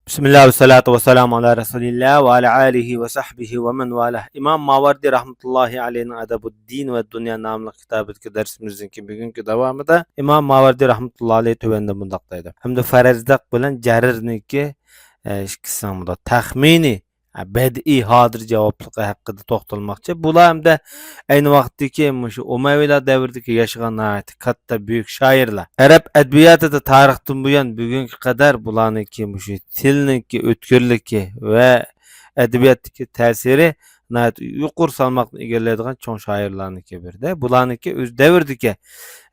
Bismillah ve salatu ve selamu ala Resulillah ve ala alihi ve sahbihi ve men valah. İmam Mavardi rahmetullahi aleyhine Edebu'd-Din ve Dünya namlı kitabındaki dersimizin bugünkü devamında İmam Mavardi rahmetullahi aleyhi tövende bundaktaydı. Hem de farazdak bilen carirniki ikisinden tahmini bədii hadir cavablığı haqqında toxtalmaqçı. Bular hem de aynı vaqtdaki Umayyalar davridagi yaşagan nəhayət katta büyük şairlar. Arab ədəbiyyatında tarixdən bu yan bugünkü kadar bularniki tilniki, ötkürlüki ve ədəbiyyatdaki təsiri nəhayət yuqur salmaqni egalləydigan çoğ şairlarniki birde. Bularniki öz davridagi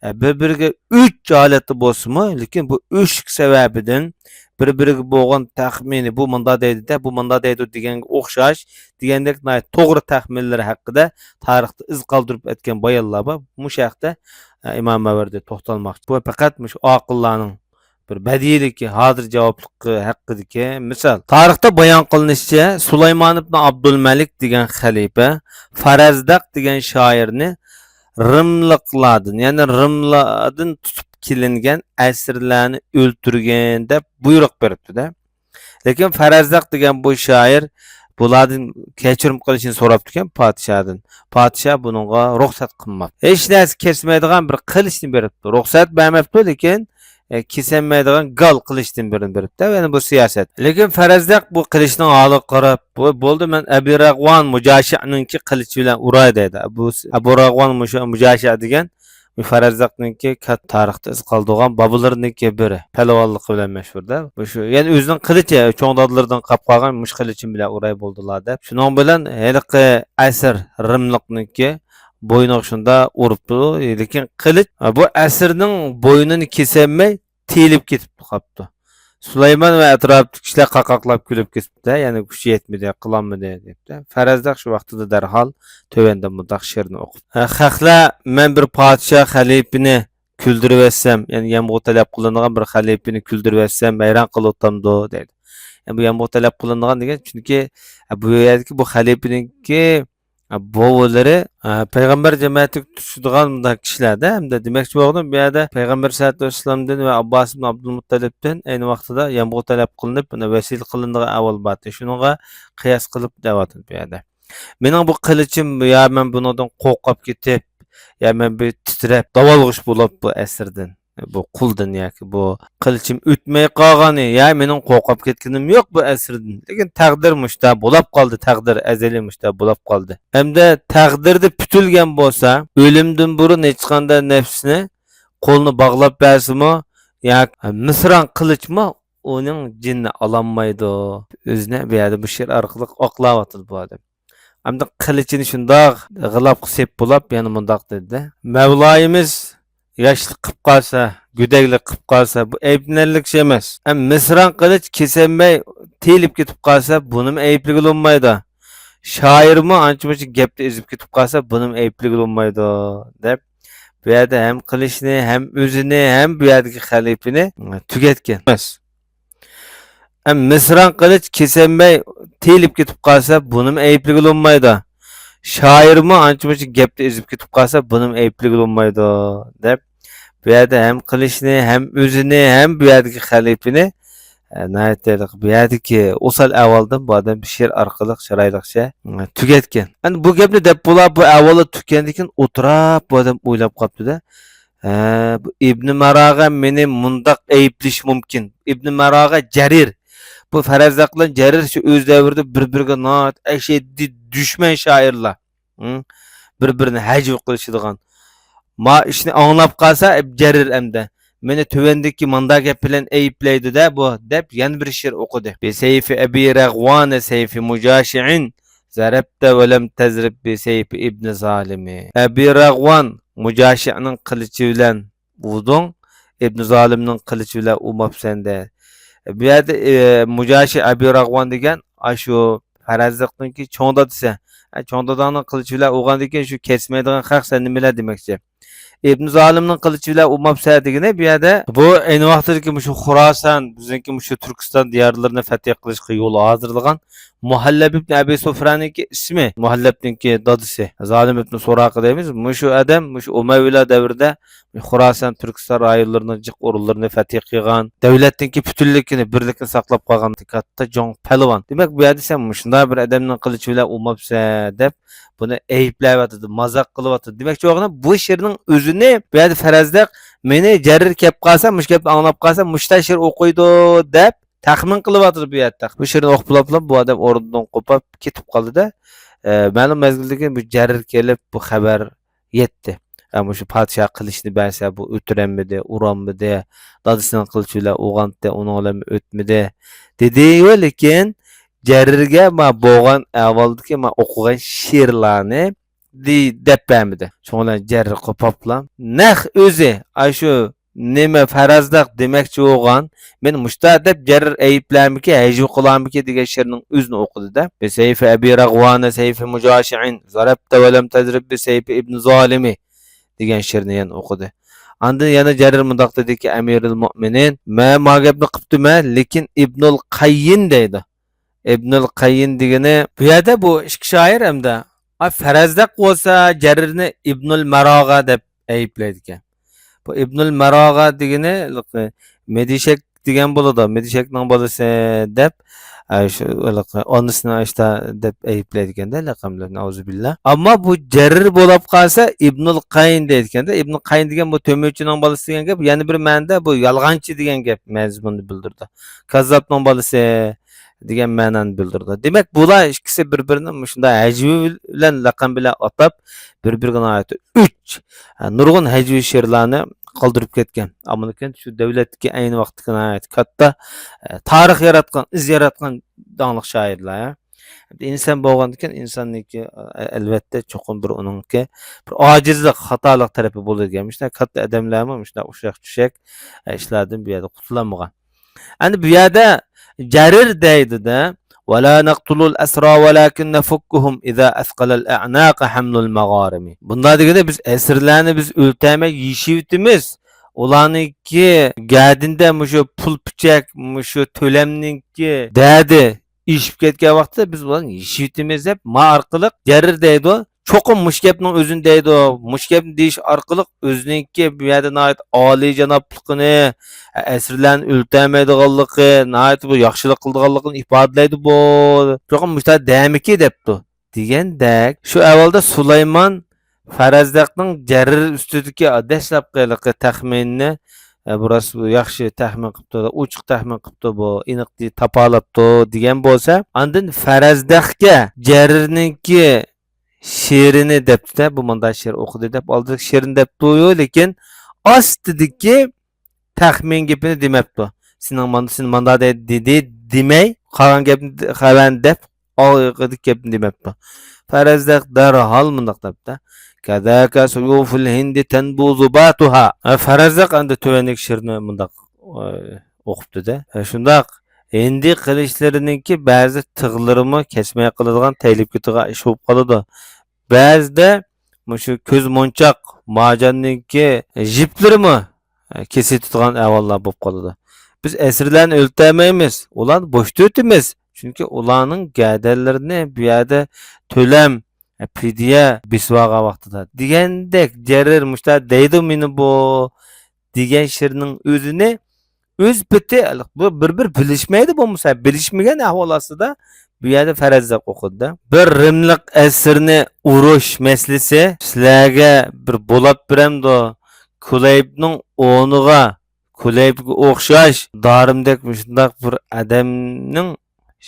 bir-biriga 3 holatda bolsunmu, lekin bu 3 sebebinden bir-biriga bo'lgan taxmini bu mında deydi de bu mında deydi deganga o'xshash degandek to'g'ri taxminlar haqida tarixda iz qoldirib o'tgan bayonlar bor. Bu haqda Imom Mavardi to'xtalmoqchi. Bu faqat shu oqillarning bir badiiyligi, hozir javobligi haqidagi misol. Tarixda bayon qilinishicha, Sulaymon ibn Abdulmalik degan xalifa Farazdaq degan shoirni Rimliqlardan, ya'ni Rimlardan tutib kelingan asirlarni o'ltirgan deb buyruq beribdi-da. Lekin Farazdaq degan bu shoir bulardan kechirim qilishini so'rabdi ekan podshodan. Podsho buningga ruxsat qilmabdi. Hech narsa kesmaydigan bir qilichni beribdi. Ruxsat bermabdi, lekin kesilmaydigan gal qilichdan beribdi. Ya'ni bu siyosat. Lekin Farazdaq bu qilichning holiga qarab, bo'ldi men Abi Rag'von Mujashi'ninki qilichi bilan uray dedi. Bu Abu Rag'von Mujashi degan Farazdaqninki kat tarixda iz qoldirgan bobolarniki biri. Palvonligi bilan mashhurda. Bu shu, ya'ni o'zining qilichi cho'ngdodlardan qolib qolgan mush qilichim bilan uray bo'ldilar deb. Shuning bilan haliqi asr Rimliqniki bo'yni shunda uribdi, lekin qilich bu asrning bo'ynini kesamay telib ketib qolibdi. Sulaymon va atrofdagi kishilar qaqoqlab kulib ketibdi, ya'ni kuchi yetmadi, qilolmadi debdi. Farazdaq shu vaqtida darhol tövende mundaq she'rni o'qib. Xalqlar men bir podsho xalifini kuldirib etsam, ya'ni yamg'u talab qilinadigan bir xalifini kuldirib etsam, bayron qilib o'tamdi dedi. Bu yamg'u talab qilinadigan degan chunki bu yerdagi bu xalifiningki bovolari payg'ambar jamiyatiga tushadigan bunday kishilarda hamda demakchi bo'ldim bu yerda payg'ambar sallallohu alayhi vasallamdan va Abbos ibn Abdulmuttalibdan ayni vaqtida yamg'u talab qilinib buni vasil qilinadigan avval botdi. Shuningga qiyos qilib davatdi bu yerda. Mening bu qilichim ya men bundan qo'rqib ketib, ya men bir titrab davolg'ish bo'lib bu asrdan. Bu quldan yoki bu qilichim o'tmay qolgani, ya mening qo'rqib ketganim yo'q bu asrdan. Lekin taqdir mushta bo'lib qoldi, taqdir azali mushta bo'lib qoldi. Hamda taqdirda putilgan bo'lsa, o'limdan burun hech qanday nafsni qo'lni bog'lab bersimi, yoki misron qilichmi uning jinni ololmaydi. O'zini bu yerda bu she'r orqali oqlayotdi bu odam. Hamda qilichini shundoq g'ilab qisib bo'lib, yana mundoq dedi. Mavloyimiz yaşlı qıp qalsa, güdəkli qıp qalsa bu eyibnərlik şey emas. Misran qılıç kesilmey telib ketib qalsa bunun eyiblik olmaydı. Şairmi ancha-muncha gapni ezib ketib qalsa bunun eyiblik olmaydı deb bu yerda hem qilichni, hem o'zini, hem bu yerdagi xalifini tugatgan emas. Misran qılıç kesilmey telib ketib qalsa bunun eyiblik olmaydı. Şairmi ancha-muncha gapni ezib ketib qalsa bunun eyiblik olmaydı deb bu yerda hem qilichni, hem o'zini, hem bu yerdagi xalifini bu yerdagi o'sal avvaldan bu odam bir she'r orqali chiroyliqcha tugatgan. Endi bu gapni deb bular bu avvalo tugatgandan keyin o'tirib bu odam o'ylab qolibdi-da. Bu Ibn Marag'a meni mundaq ayblish mumkin. Ibn Marag'a Jarir. Bu Farazdaqlar Jarir shu o'z davrida bir-biriga noat ashaddiy dushman shoirlar. Bir-birini hajv qilishadigan. Ma ishni anglab qolsa Jarir hamda meni tuvandagi manda gap bilan ayiblaydi da bu deb yana bir she'r o'qidi. Bi sayfi Abi Rag'von sayfi Mujashi'in zarabta va lam tazrib bi sayfi Ibn Zalimi. Abi Rag'von Mujashi'ning qilichi bilan vurding, Ibn Zalimning qilichi bilan umabsan de. Bu yerda Mujashi Abi Rag'von degan shu Farazdaqningki cho'ngda desa, cho'ngdaning qilichi bilan o'g'andan keyin shu kesmaydigan xalq sen nimalar demoqchi? Ibn Zalimning qilichi bilan umabsa degani bu yerda bu ayni vaqtdagi shu Xuroson, bizniki shu Turkiston diyorlarini fath qilishga yo'l hozirlagan Muhallab ibn Abi Sufran'ınki ismi, Muhallab'ninki dadısı. Zalim ibn Suraka deymiz. Muşu adam, muşu Umayyiler devrinde Xurasan, Türkistan rayonlarını, cık orullarını fetih qilgan, davlatninki bütünlükini, birlikini saqlab qolgan katta jon palvon. Demak, bu yerda sen shunday bir odamning qilichi bilan o'mabsa deb buni ayblayotdi, mazaq qilyotdi. Demak, cho'g'ini bu she'rning o'zini bu yerda farazda meni jarir kelib qolsa, mush gapni anglab qolsa, mushta she'r o'qiydi deb taxmin qilyotdi bu yerda. Bu she'rni o'qib bo'lib, bu odam o'rnidan qo'pib ketib qoldi-da, ma'lum mezgildagi bu jarir kelib bu xabar yetdi. Ama şu padişah kılıçını berse bu ötürenmedi, uranmedi, dadısının kılıçıyla uğantı, onu olam ötmedi. Dedi lekin Cerirge ma boğan avaldaki ma okugan şiirlarını dep bermedi. Sonra Cerir kopapla nah özü aşu neme farazdak demekçi oğan men muşta dep Cerir eyiplermiki hecvi kılamiki diye şiirinin özünü okudu da. Be seyfi Ebi Ragvane, seyfi Mucaşi'in, zarabte ve lem tezrib be seyfi İbn Zalimi degan she'rni yana o'qidi. Andan yana Jarir mundaq dediki, Amirul Mu'minin, ma gapni qiptimi, lekin Ibnul Qayyin deydi. Ibnul Qayyin degani bu yerda bu ikki shoir hamda farazdaq bo'lsa Jarirni Ibnul Marog'a deb ayiblaydi ekan. Bu Ibnul Marog'a degani Medishek degan bo'ladi. Medishekning bolasi deb onusini işte deb ayıplaydiganda laqamlar nauzubillah. Ama bu Jarir bo'lib qolsa Ibnul Qayn deydiganda Ibnul Qayn degan bu tömöchining bolasi degan gap, yana bir ma'noda bu yolg'onchi degan gap mazmunni bildirdi. Kazzobning bolasi degan ma'noni bildirdi. Demak, bular ikkisi bir-birini shunday hajvi bilan laqam bilan atab bir-biriga oid 3 nurg'un hajvi she'rlarni qoldirib ketgan. Ammo lekin shu davlatga ayni vaqtga oid katta tarix yaratgan, iz yaratgan dаңlıq shoirlar. İnsan bo'lgandan insonniki albatta cho'qim bir uningki bir ojizlik, xatolik tarafi bo'ladigan. Shunday katta odamlarmi shunday ushaq-tushak ishlardan bu yerda qutulamagan. Endi bu yerda Jarir deydi-da ولا نقتل الأسرى ولكن نفكهم إذا أثقل الأعناق حمل المغارم. Bunda degende biz esirlarni biz o'ltamak yeyishibimiz. Ularniki gadinda mushu pul pichak, mushu to'lamninki dadi ishib ketgan vaqtda biz ularni yeyishibimiz deb ma orqali Jarir deydi. Cho'qim mushkapning o'zini deydi. Mushkapni deyish orqali o'zininki bu yerda nihoyat oliy janobligini, asrlarni o'ltamaydiganligi, nihoyat bu yaxshilik qildiganligini ifodalaydi bu. Cho'qim mushta damiki debdi. Degandek, shu avvalda Sulaymon Farazdaqning Jarir ustidagi dastlabki taxminni biroz yaxshi taxmin qilibdi, ochiq taxmin qilibdi bu, aniq topolabdi degan bo'lsa, ondan Farazdaqga Jarirninki she'rini debdi, bu manda she'r o'qidi deb oldik, she'rini debdi, lekin ostidagi taxmin gapini demabdi. Sening manda dedi demay, qolgan gapni xaban deb olg'idagi gapni demabdi. Farazdaq darhol mundaq debdi. Kadaka suyuful hindi tanbu zubatuha. Farazdaq endi tovanik she'rni mundaq o'qibdi-da. Shundaq hindi qilishlarininki ba'zi tig'larimi kesmay qiladigan taylib ketiga ish bo'lib qoladi. Ba'zida shu ko'z monchoq marjonniki jiplarimi kesib tutgan avollar bo'lib qoladi. Biz asrlarni o'ltamaymiz, ularni bo'shda o'tamiz. Chunki ularning gadallarini bu yerda to'lam pidya bisvaga vaqtida degandek Jarir mushta deydi meni bu degan she'rning o'zini o'z piti bu bir bilishmaydi bo'lmasa bilishmagan ahvol ostida bu yerda Farazdaq o'qidi. Bir rimliq asrni urush maslisi sizlarga bir bo'lib biramdi. Kulaybning o'rniga Kulaybga o'xshash dorimdek shundaq bir odamning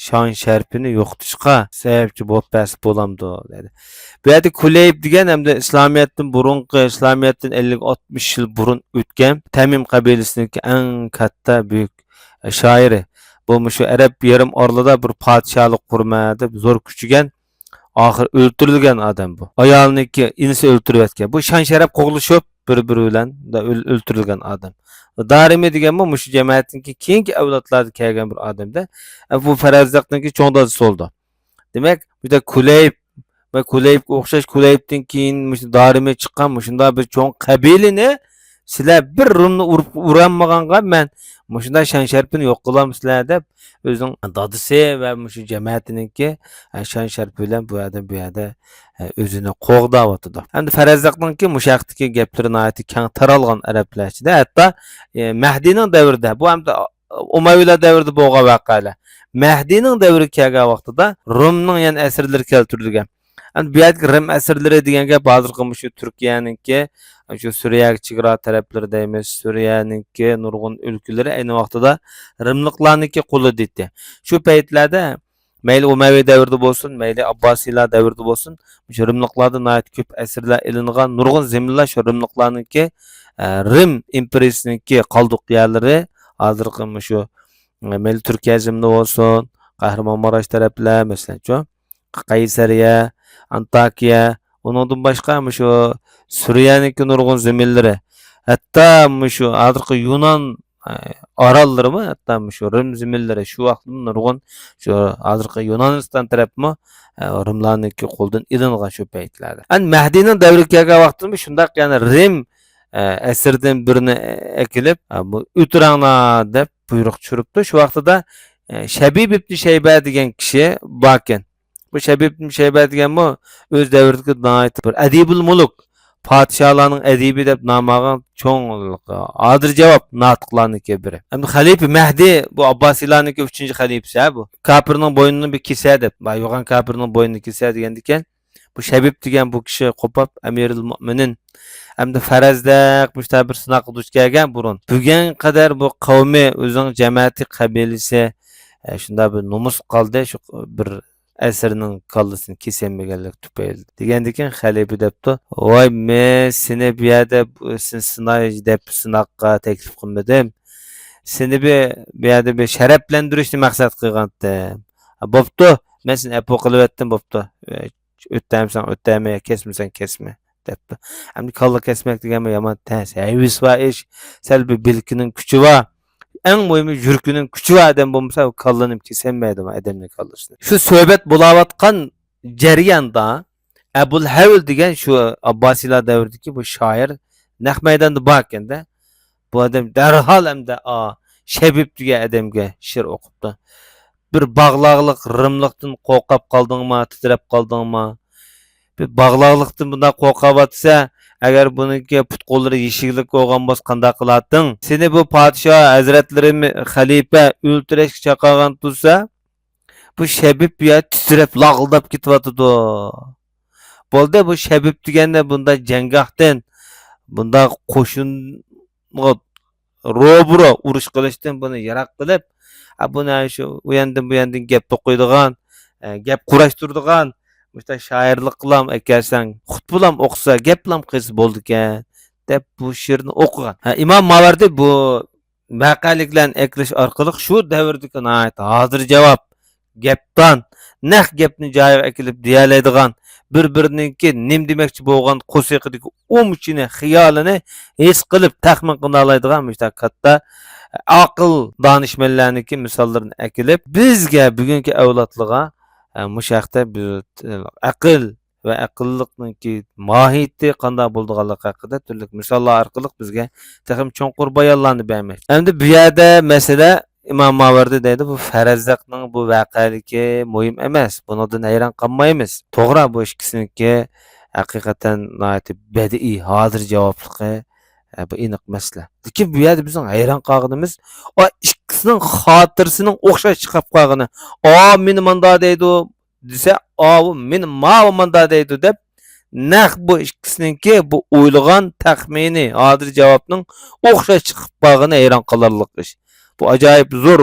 shon sharpini yo'qotishga sababchi bo'lib bo'lamdi dedi. Bu yerda Kulayb degan hamda islomiyatdan burungi, islomiyatdan 50-60 yil burun o'tgan Tamim qabilasiniki eng katta buyuk shoiri. Bu shu Arab yarim orlida bir podshohlik qurmadi, zo'r kuchigan, oxir o'ltirilgan odam bu. Ayolniki inisi o'ltirayotgan. Bu shon sharaf qo'g'lishib bir-biri bilan o'ltirilgan odam. Darimi degan bu shu jamoatniki keyingi avlodlarda kelgan bir odamda. Bu Farazdaqniki cho'ng dadasi bo'ldi. Demak, bu yerda Kulayb va Kulaybga o'xshash Kulaybdan keyin Darimi chiqqan shunday bir cho'ng qabilani Sizlar bir rumni uranmaganga men mushunda shan sharpini yo'q qilamsizlar deb o'zining dadisi va mushu jamiyatininki shan sharpi bilan bu yerda o'zini qo'g'dayotdi. Endi farazliqninki mushaqdagi gaplari nihoyatda keng taralgan arablarchida, hatto Mahdiyning davrida, bu ham Umayylar davrida bo'lgan voqealar. Mahdiyning davri kelgan vaqtida Rumning yana asrlari keltirilgan. Endi bu yerdagi Rum asrlari deganga hozirgi shu Turkiyaninki shu Suriyaga chegara taraflarida emas, Suriyaninki nurg'un o'lkalari ayni vaqtida Rimliqlarniki qo'li dedi. Shu paytlarda mayli Umayyi davrida bo'lsin, mayli Abbosiylar davrida bo'lsin, shu Rimliqlarda nihoyat ko'p asrlar ilingan nurg'un zaminlar shu Rimliqlarniki Rim imperiyasiniki qoldiq yerlari hozirgi shu mayli Turkiya zaminida bo'lsin, Qahramonmarash taraflar, masalan, Qaysariya, Antakiya, undan boshqa shu Suriyaniki nurg'un zaminlari, hatto shu hozirgi Yunon orollarimi, hatto shu Rim zaminlari shu vaqtda nurg'un shu hozirgi Yunoniston tarafmi Rimlarniki qo'ldan ilingan shu paytlarda. An Mahdiyning davri kelgan vaqtda shundaq yana Rim asrdan birini ekilib, bu o'tiranglar deb buyruq tushiribdi. Shu vaqtida Shabib ibn Shayba degan kishi bor ekan. Bu Shabib ibn Shayba deganmi o'z davridagi bir adibul muluk, podsholarning adibi deb nom olgan cho'ng odil javob notiqlarniki biri. Endi xalifa Mahdi bu Abbosiylarniki 3-xalifasi bu. Kafirning bo'ynini bir kesa deb, yo'g'on kafirning bo'ynini kesa degan ekan. Bu Shabib degan bu kishi qo'pab Amirul Mu'minin hamda farazdak mustabir sinoq duch kelgan burun. Bugun qadar bu qavmi o'zining jamiyati qabilasi shunda bir nomus qoldi, shu bir asrning kallasini kesilmaganlik tufayli degandikan xalifa debdi, voy men seni bu yerda sinay deb sinoqqa taklif qilmadim, seni bu yerda bir sharaflantirishni maqsad qilgandim. Bo'pti, men seni apu qilyaptim, bo'pti, o'ttamsan o'ttamay, kesmasan kesma debdi. Hamda kalla kesmek deganmi yomon tas, hayvis va ish, salbi bilkining kuchi va eng muhimi yurkining kuchi va odam bo'lmasa kallanib kesilmaydi odamning kallasini. Shu suhbat bo'layotgan jarayonda Abul Havl degan shu Abbosiylar davridagi bu shoir naq maydonda bor ekanda, bu odam darhol hamda Shabib degan odamga she'r o'qibdi. Bir bag'laqliq Rimliqdan qo'rqib qoldingmi, titrab qoldingmi? Bir bag'laqliqdan bunday qo'rqavatsa, agar buniki put qo'llari yeshiklik bo'lgan bo'lsa qanday qilarding? Seni bu podshoh hazratlarimi xalifa o'ltirishga chaqirgan tursa, bu Shabib ya titrab lag'ildab ketyotdi. Bo'ldi, bu Shabib deganda bunda janggohdan, bunda qo'shinga ro'bro urush qilishdan buni yiroq qilib, buni shu u yandan bu yandan gap to'qiydigan, gap qurashtiradigan işte şairlik qilam ekersan, xutbulam o'qisa, gaplam qilsa bo'ldi ekan deb bu she'rni o'qigan. İmam Mavardi bu vaqaliklarni eklish orqali shu davrdagi hozir javob gapdan naq gapni joyiga ekilib diyalaydigan, bir-biriniki nim demoqchi bo'lgan qo'siqidagi umchini, xiyolini his qilib taxmin qila oladigan işte katta aql donishmandlarniki misollarini ekilib bizga bugungi avlodlarga mushaqda aql va aqllikninki mohiyati qanday bo'lganligi haqida turli misollar orqali bizga taxim cho'nqur bayonlarni bermoqchi. Endi bu yerda masala İmam Mavardi deydi, bu farazliqning bu voqealigi muhim emas. Bundan hayron qolmaymiz. To'g'ri, bu ikkisiniki haqiqatan badiiy, hozir javobligi bu aniq masala. Lekin bu yerda bizning hayron qolganimiz o ikkisining xotirasining o'xshash chiqib qolgani. Meni manda deydi desa, u meni manda deydi deb naq bu ikkisiniki bu o'ylagan taxmini, hozir javobning o'xshash chiqib qolgani hayron qolarlik ish. Bu acayip zo'r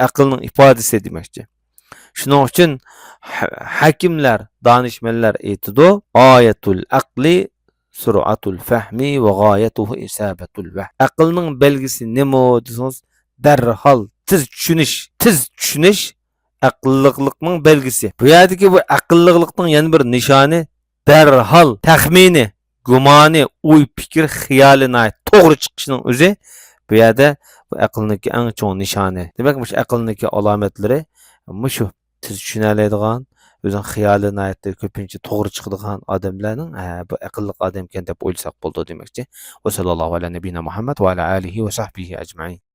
aqlning ifodasi demoqchi. Shuning uchun hakimlar, donishmandlar aytdi, oyatul aqli sur'atul fahmi va g'oyatuhu isabatul vahm. Aqlning belgisi nima desangiz, darhol tez tushunish aqlliqlikning belgisi. Bu yerdagi bu aqlliqlikning yana bir nishoni darhol taxmini, gumoni, o'y, fikr, xiyolini to'g'ri chiqishining o'zi bu yerda bu aqlniki eng cho'ng nishoni. Demak, bu aqlniki alomatlari shu tez tushuna oladigan özüň hyýalyny aýtdy, köpünçe togry çykdygan adamlaryň bu akyllyk adam eken dep oýlasak boldy demekçi. Ve sallallahu ala nebine Muhammed ve ala alihi ve sahbihi ecmaîn.